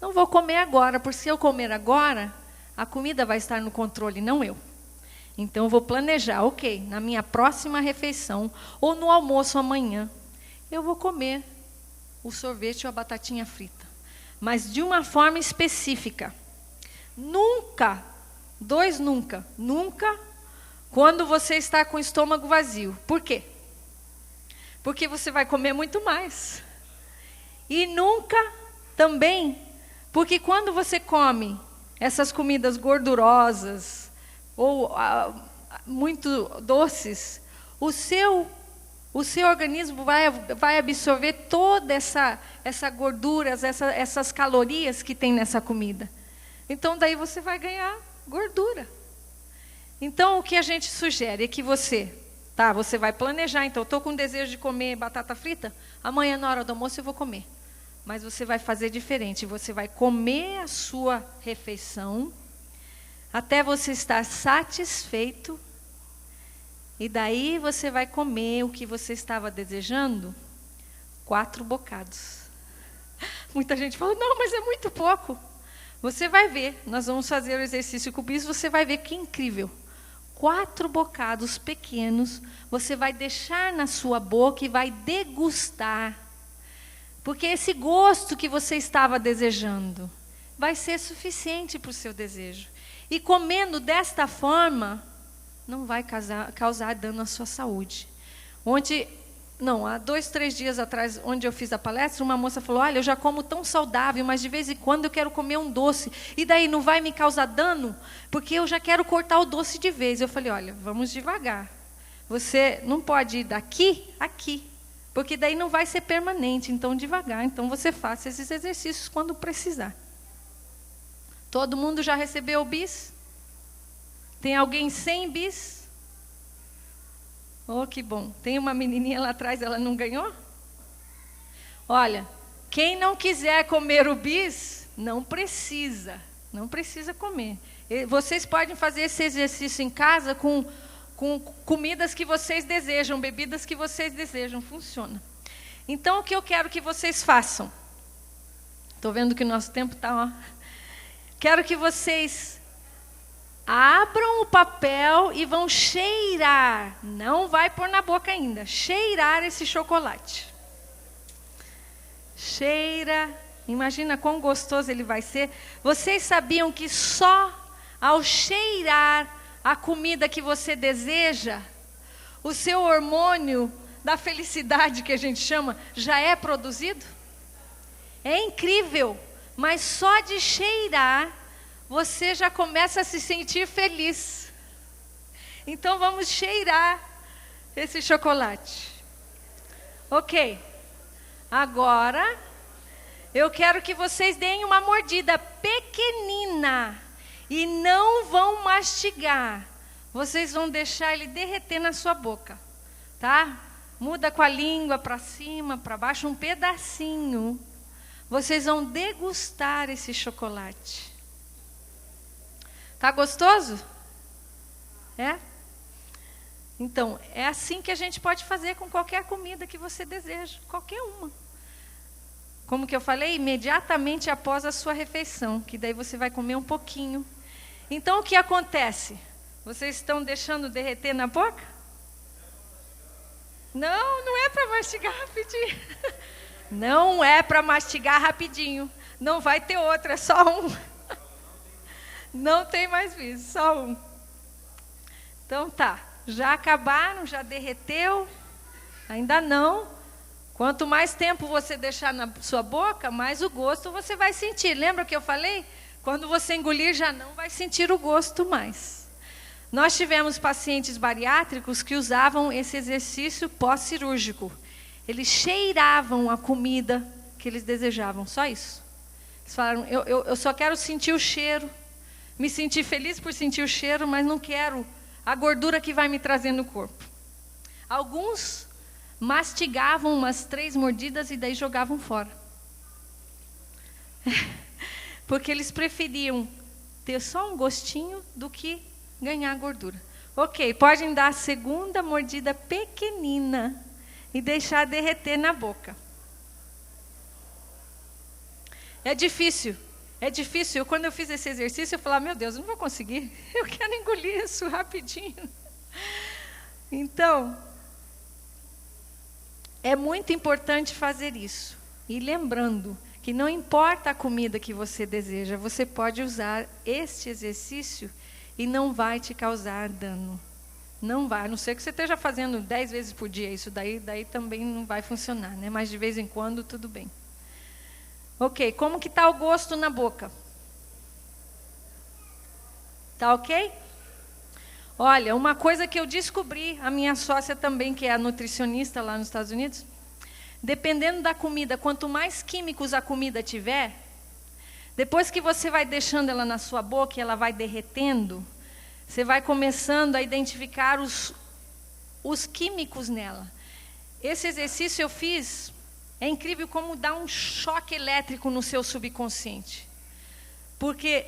Não vou comer agora, porque se eu comer agora, a comida vai estar no controle, não eu. Então eu vou planejar, ok, na minha próxima refeição ou no almoço amanhã, eu vou comer o sorvete ou a batatinha frita. Mas de uma forma específica. Nunca, nunca, quando você está com o estômago vazio. Por quê? Porque você vai comer muito mais. E nunca também, porque quando você come essas comidas gordurosas ou muito doces, o seu organismo vai absorver toda essa gordura, essas calorias que tem nessa comida. Então daí você vai ganhar gordura. Então o que a gente sugere é que você vai planejar. Então, estou com desejo de comer batata frita, amanhã na hora do almoço eu vou comer. mas você vai fazer diferente. Você vai comer a sua refeição até você estar satisfeito. E daí você vai comer o que você estava desejando, 4 bocados. Muita gente fala, não, mas é muito pouco. Você vai ver, nós vamos fazer o exercício com o bis, você vai ver que incrível. 4 bocados pequenos, você vai deixar na sua boca e vai degustar. Porque esse gosto que você estava desejando vai ser suficiente para o seu desejo. E comendo desta forma, não vai causar dano à sua saúde. Há 2, 3 dias atrás, onde eu fiz a palestra, uma moça falou, olha, eu já como tão saudável, mas de vez em quando eu quero comer um doce. E daí não vai me causar dano? Porque eu já quero cortar o doce de vez. Eu falei, olha, vamos devagar. Você não pode ir daqui, aqui. Porque daí não vai ser permanente, então devagar. Então você faça esses exercícios quando precisar. Todo mundo já recebeu o bis? Tem alguém sem bis? Oh, que bom. Tem uma menininha lá atrás, ela não ganhou? Olha, quem não quiser comer o bis, não precisa comer. Vocês podem fazer esse exercício em casa com comidas que vocês desejam, bebidas que vocês desejam, funciona. Então, o que eu quero que vocês façam? Estou vendo que o nosso tempo está, Quero que vocês abram o papel e vão cheirar, não vai pôr na boca ainda, cheirar esse chocolate. Cheira, imagina quão gostoso ele vai ser. Vocês sabiam que só ao cheirar a comida que você deseja, o seu hormônio da felicidade, que a gente chama, já é produzido? É incrível, mas só de cheirar, você já começa a se sentir feliz. Então vamos cheirar esse chocolate. Ok, agora eu quero que vocês deem uma mordida pequenina. E não vão mastigar. Vocês vão deixar ele derreter na sua boca. Tá? Muda com a língua para cima, para baixo, um pedacinho. Vocês vão degustar esse chocolate. Tá gostoso? É? Então, é assim que a gente pode fazer com qualquer comida que você deseja. Qualquer uma. Como que eu falei? Imediatamente após a sua refeição. Que daí você vai comer um pouquinho. Então, o que acontece? Vocês estão deixando derreter na boca? Não é para mastigar rapidinho. Não é para mastigar rapidinho. Não vai ter outro, é só um. Não tem mais bis, só um. Então tá, já acabaram, já derreteu? Ainda não. Quanto mais tempo você deixar na sua boca, mais o gosto você vai sentir. Lembra que eu falei? Quando você engolir, já não vai sentir o gosto mais. Nós tivemos pacientes bariátricos que usavam esse exercício pós-cirúrgico. Eles cheiravam a comida que eles desejavam, só isso. Eles falaram, eu só quero sentir o cheiro, me sentir feliz por sentir o cheiro, mas não quero a gordura que vai me trazer no corpo. Alguns mastigavam umas 3 mordidas e daí jogavam fora. Porque eles preferiam ter só um gostinho do que ganhar gordura. Ok, podem dar a segunda mordida pequenina e deixar derreter na boca. É difícil. Quando eu fiz esse exercício, eu falava, meu Deus, eu não vou conseguir. Eu quero engolir isso rapidinho. Então, é muito importante fazer isso. E lembrando que não importa a comida que você deseja, você pode usar este exercício e não vai te causar dano. Não vai, a não ser que você esteja fazendo 10 vezes por dia, isso daí também não vai funcionar, né? Mas de vez em quando, tudo bem. Ok, como que está o gosto na boca? Tá ok? Olha, uma coisa que eu descobri, a minha sócia também, que é a nutricionista lá nos Estados Unidos, dependendo da comida, quanto mais químicos a comida tiver, depois que você vai deixando ela na sua boca e ela vai derretendo, você vai começando a identificar os químicos nela. Esse exercício eu fiz É incrível como dá um choque elétrico no seu subconsciente. Porque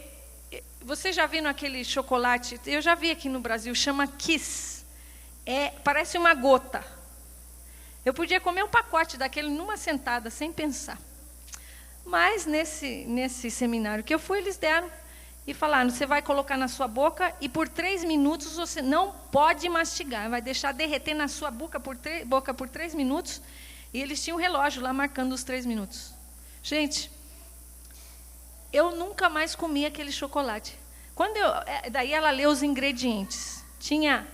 você já viu aquele chocolate, eu já vi aqui no Brasil, chama Kiss. Parece uma gota. Eu podia comer um pacote daquele numa sentada, sem pensar. Mas nesse seminário que eu fui, eles deram e falaram, você vai colocar na sua boca e por 3 minutos você não pode mastigar. Vai deixar derreter na sua boca por 3 minutos. E eles tinham um relógio lá marcando os 3 minutos. Gente, eu nunca mais comi aquele chocolate. Daí ela leu os ingredientes. Tinha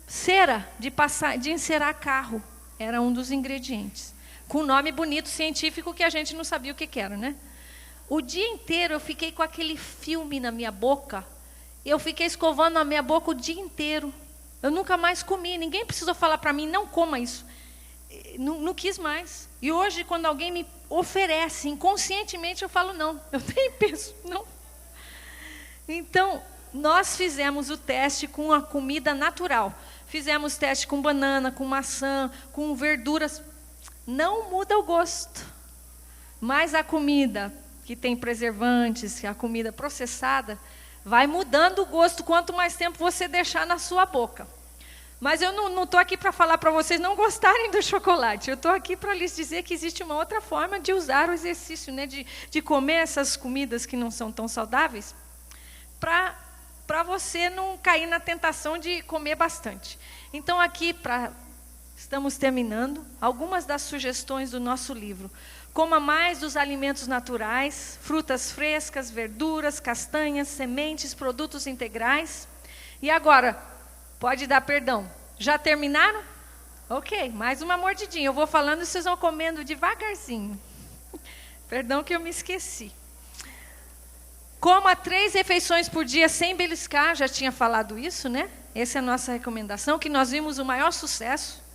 cera de encerar carro. Era um dos ingredientes. Com um nome bonito, científico, que a gente não sabia o que era, né? O dia inteiro eu fiquei com aquele filme na minha boca. Eu fiquei escovando a minha boca o dia inteiro. Eu nunca mais comi. Ninguém precisou falar para mim, não coma isso. Não quis mais. E hoje, quando alguém me oferece, inconscientemente, eu falo não. Eu nem penso, não. Então, nós fizemos o teste com a comida natural. Fizemos teste com banana, com maçã, com verduras. Não muda o gosto. Mas a comida que tem preservantes, a comida processada, vai mudando o gosto quanto mais tempo você deixar na sua boca. Mas eu não estou aqui para falar para vocês não gostarem do chocolate. Eu estou aqui para lhes dizer que existe uma outra forma de usar o exercício, né, de comer essas comidas que não são tão saudáveis, para você não cair na tentação de comer bastante. Então, aqui, estamos terminando, algumas das sugestões do nosso livro. Coma mais dos alimentos naturais, frutas frescas, verduras, castanhas, sementes, produtos integrais. E agora, pode dar perdão. Já terminaram? Ok, mais uma mordidinha. Eu vou falando e vocês vão comendo devagarzinho. Perdão que eu me esqueci. Coma 3 refeições por dia sem beliscar. Já tinha falado isso, né? Essa é a nossa recomendação, que nós vimos o maior sucesso.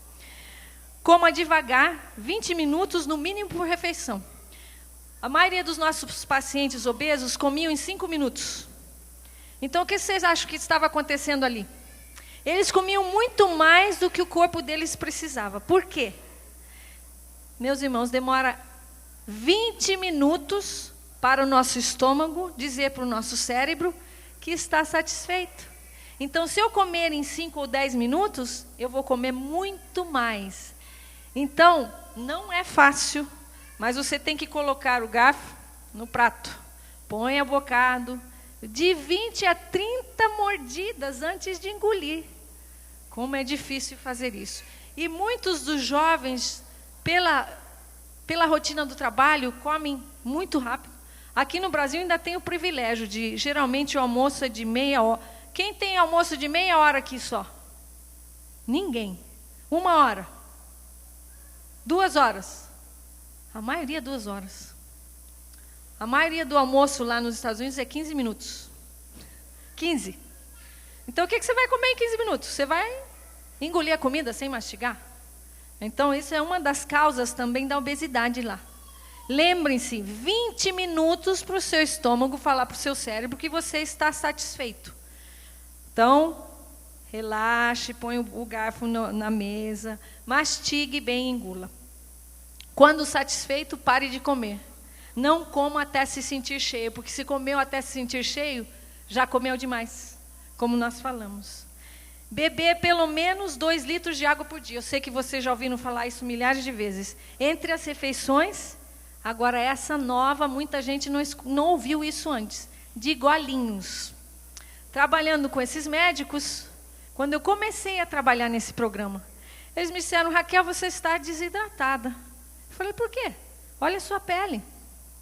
Coma devagar, 20 minutos no mínimo por refeição. A maioria dos nossos pacientes obesos comiam em 5 minutos. Então, o que vocês acham que estava acontecendo ali? Eles comiam muito mais do que o corpo deles precisava. Por quê? Meus irmãos, demora 20 minutos para o nosso estômago dizer para o nosso cérebro que está satisfeito. Então, se eu comer em 5 ou 10 minutos, eu vou comer muito mais. Então, não é fácil, mas você tem que colocar o garfo no prato. Põe a bocado, de 20 a 30 mordidas antes de engolir. Como é difícil fazer isso. E muitos dos jovens, pela rotina do trabalho, comem muito rápido. Aqui no Brasil ainda tem o privilégio de, geralmente, o almoço é de meia hora. Quem tem almoço de meia hora aqui só? Ninguém. 1 hora. 2 horas. A maioria 2 horas. A maioria do almoço lá nos Estados Unidos é 15 minutos. 15. Então, o que você vai comer em 15 minutos? Você vai engolir a comida sem mastigar? Então, isso é uma das causas também da obesidade lá. Lembrem-se, 20 minutos para o seu estômago falar para o seu cérebro que você está satisfeito. Então, relaxe, põe o garfo na mesa, mastigue bem e engula. Quando satisfeito, pare de comer. Não coma até se sentir cheio, porque se comeu até se sentir cheio, já comeu demais, como nós falamos. Beber pelo menos 2 litros de água por dia. Eu sei que vocês já ouviram falar isso milhares de vezes. Entre as refeições, agora essa nova, muita gente não ouviu isso antes, de golinhos. Trabalhando com esses médicos, quando eu comecei a trabalhar nesse programa, eles me disseram, Raquel, você está desidratada. Eu falei, por quê? Olha a sua pele.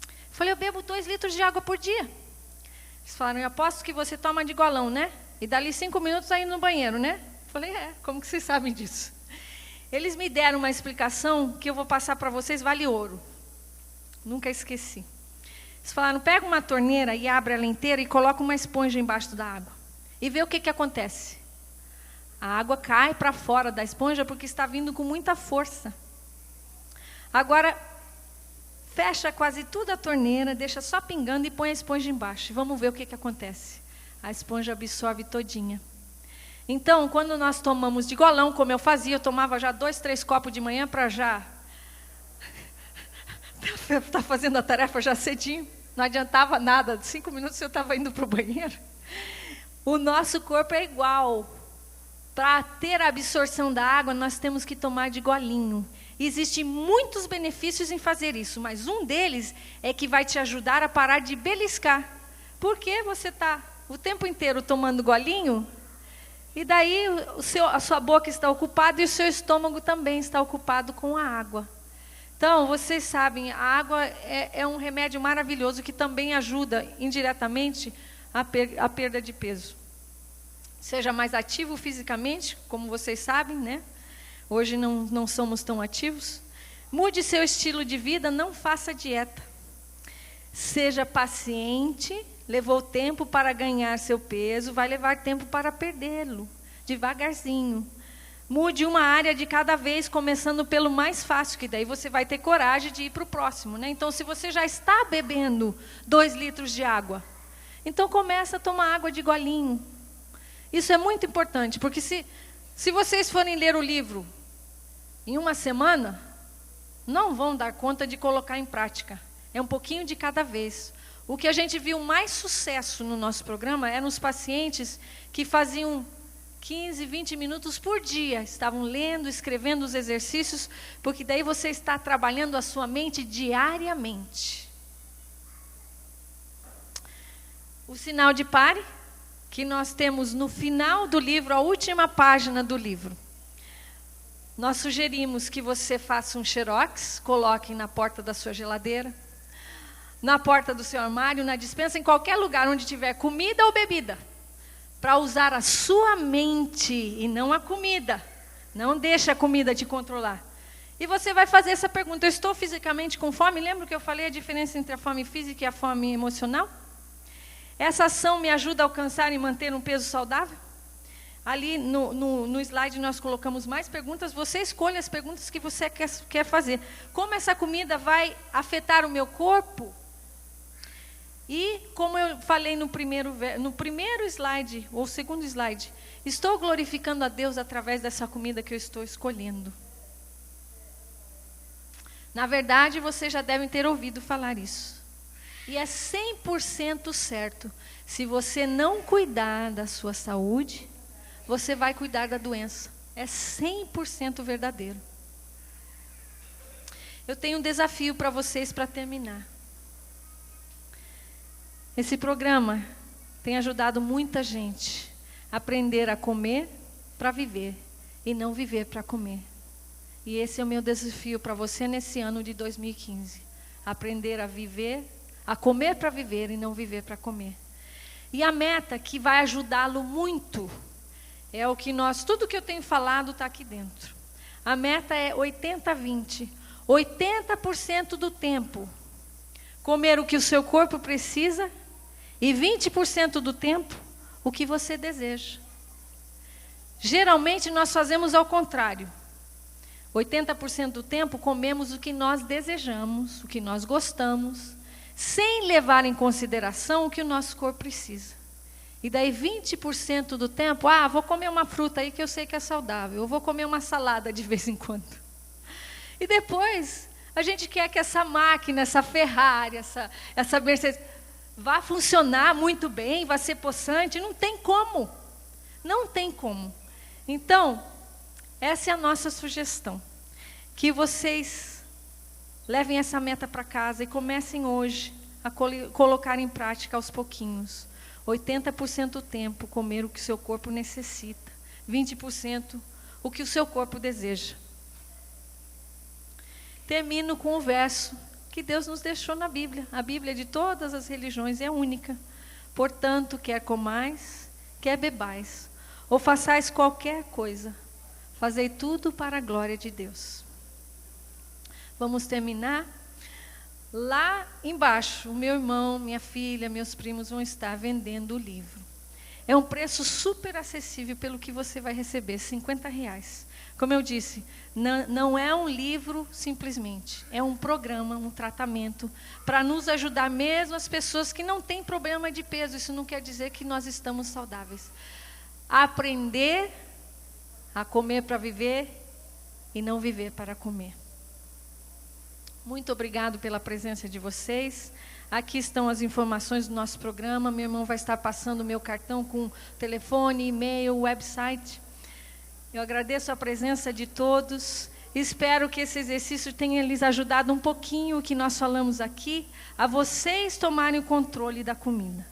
Eu falei, eu bebo 2 litros de água por dia. Eles falaram, eu aposto que você toma de golão, né? E dali 5 minutos aí no banheiro, né? Eu falei, como que vocês sabem disso? Eles me deram uma explicação que eu vou passar para vocês, vale ouro. Nunca esqueci. Eles falaram, pega uma torneira e abre ela inteira e coloca uma esponja embaixo da água. E vê o que acontece. A água cai para fora da esponja porque está vindo com muita força. Agora, fecha quase tudo a torneira, deixa só pingando e põe a esponja embaixo. E vamos ver o que acontece. A esponja absorve todinha. Então, quando nós tomamos de golão, como eu fazia, eu tomava já 2, 3 copos de manhã para já Está fazendo a tarefa já cedinho. Não adiantava nada, 5 minutos eu estava indo para o banheiro. O nosso corpo é igual. Para ter a absorção da água, nós temos que tomar de golinho. Existem muitos benefícios em fazer isso, mas um deles é que vai te ajudar a parar de beliscar. Porque você está o tempo inteiro tomando golinho, e daí a sua boca está ocupada e o seu estômago também está ocupado com a água. Então, vocês sabem, a água é um remédio maravilhoso que também ajuda indiretamente a perda de peso. Seja mais ativo fisicamente, como vocês sabem, né? Hoje não somos tão ativos. Mude seu estilo de vida, não faça dieta. Seja paciente, levou tempo para ganhar seu peso, vai levar tempo para perdê-lo, devagarzinho. Mude uma área de cada vez, começando pelo mais fácil, que daí você vai ter coragem de ir para o próximo, né? Então, se você já está bebendo 2 litros de água, então começa a tomar água de golinho. Isso é muito importante, porque se vocês forem ler o livro em uma semana, não vão dar conta de colocar em prática. É um pouquinho de cada vez. O que a gente viu mais sucesso no nosso programa eram os pacientes que faziam 15, 20 minutos por dia. Estavam lendo, escrevendo os exercícios, porque daí você está trabalhando a sua mente diariamente. O sinal de pare, que nós temos no final do livro, a última página do livro. Nós sugerimos que você faça um xerox, coloque na porta da sua geladeira, na porta do seu armário, na despensa, em qualquer lugar onde tiver comida ou bebida, para usar a sua mente e não a comida. Não deixa a comida te controlar. E você vai fazer essa pergunta: eu estou fisicamente com fome? Lembra que eu falei a diferença entre a fome física e a fome emocional? Essa ação me ajuda a alcançar e manter um peso saudável? Ali no slide nós colocamos mais perguntas. Você escolhe as perguntas que você quer fazer. Como essa comida vai afetar o meu corpo? E como eu falei no primeiro slide, ou segundo slide, estou glorificando a Deus através dessa comida que eu estou escolhendo. Na verdade, vocês já devem ter ouvido falar isso. E é 100% certo. Se você não cuidar da sua saúde, você vai cuidar da doença. É 100% verdadeiro. Eu tenho um desafio para vocês para terminar. Esse programa tem ajudado muita gente a aprender a comer para viver e não viver para comer. E esse é o meu desafio para você nesse ano de 2015. Aprender a viver, a comer para viver e não viver para comer. E a meta que vai ajudá-lo muito é o que tudo que eu tenho falado está aqui dentro. A meta é 80-20. 80% do tempo comer o que o seu corpo precisa e 20% do tempo o que você deseja. Geralmente nós fazemos ao contrário. 80% do tempo comemos o que nós desejamos, o que nós gostamos, sem levar em consideração o que o nosso corpo precisa. E daí 20% do tempo, vou comer uma fruta aí que eu sei que é saudável, eu vou comer uma salada de vez em quando. E depois, a gente quer que essa máquina, essa Ferrari, essa Mercedes, vá funcionar muito bem, vá ser possante. Não tem como. Não tem como. Então, essa é a nossa sugestão. Que vocês levem essa meta para casa e comecem hoje a colocar em prática aos pouquinhos. 80% do tempo comer o que o seu corpo necessita. 20% o que o seu corpo deseja. Termino com o verso que Deus nos deixou na Bíblia. A Bíblia de todas as religiões é única. Portanto, quer comais, quer bebais, ou façais qualquer coisa, fazei tudo para a glória de Deus. Vamos terminar? Lá embaixo, o meu irmão, minha filha, meus primos vão estar vendendo o livro. É um preço super acessível pelo que você vai receber, R$50. Como eu disse, não é um livro simplesmente, é um programa, um tratamento para nos ajudar mesmo as pessoas que não têm problema de peso. Isso não quer dizer que nós estamos saudáveis. A aprender a comer para viver e não viver para comer. Muito obrigado pela presença de vocês. Aqui estão as informações do nosso programa. Meu irmão vai estar passando o meu cartão com telefone, e-mail, website. Eu agradeço a presença de todos. Espero que esse exercício tenha lhes ajudado um pouquinho o que nós falamos aqui, a vocês tomarem o controle da comida.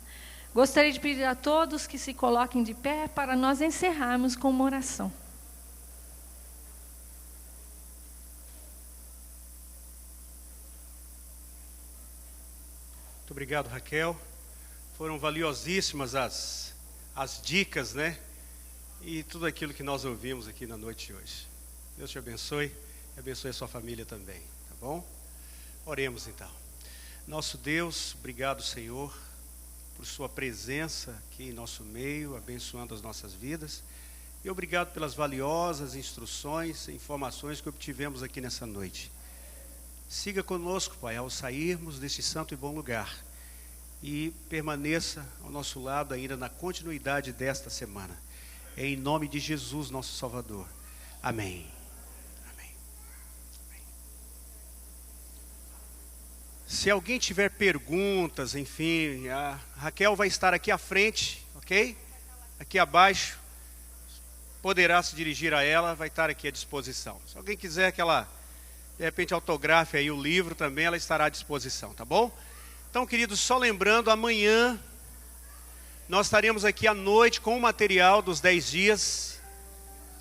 Gostaria de pedir a todos que se coloquem de pé para nós encerrarmos com uma oração. Muito obrigado, Raquel. Foram valiosíssimas as dicas, né? E tudo aquilo que nós ouvimos aqui na noite de hoje. Deus te abençoe e abençoe a sua família também, tá bom? Oremos então. Nosso Deus, obrigado, Senhor, por sua presença aqui em nosso meio, abençoando as nossas vidas. E obrigado pelas valiosas instruções e informações que obtivemos aqui nessa noite. Siga conosco, Pai, ao sairmos deste santo e bom lugar. E permaneça ao nosso lado ainda na continuidade desta semana. Em nome de Jesus, nosso Salvador. Amém. Amém. Amém. Se alguém tiver perguntas, enfim, a Raquel vai estar aqui à frente, ok? Aqui abaixo. Poderá se dirigir a ela, vai estar aqui à disposição. Se alguém quiser que ela, de repente, autografe aí o livro também, ela estará à disposição, tá bom? Então, queridos, só lembrando, amanhã nós estaremos aqui à noite com o material dos 10 dias,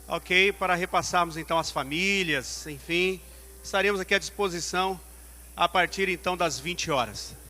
ok? Para repassarmos então às famílias, enfim, estaremos aqui à disposição a partir então das 20 horas.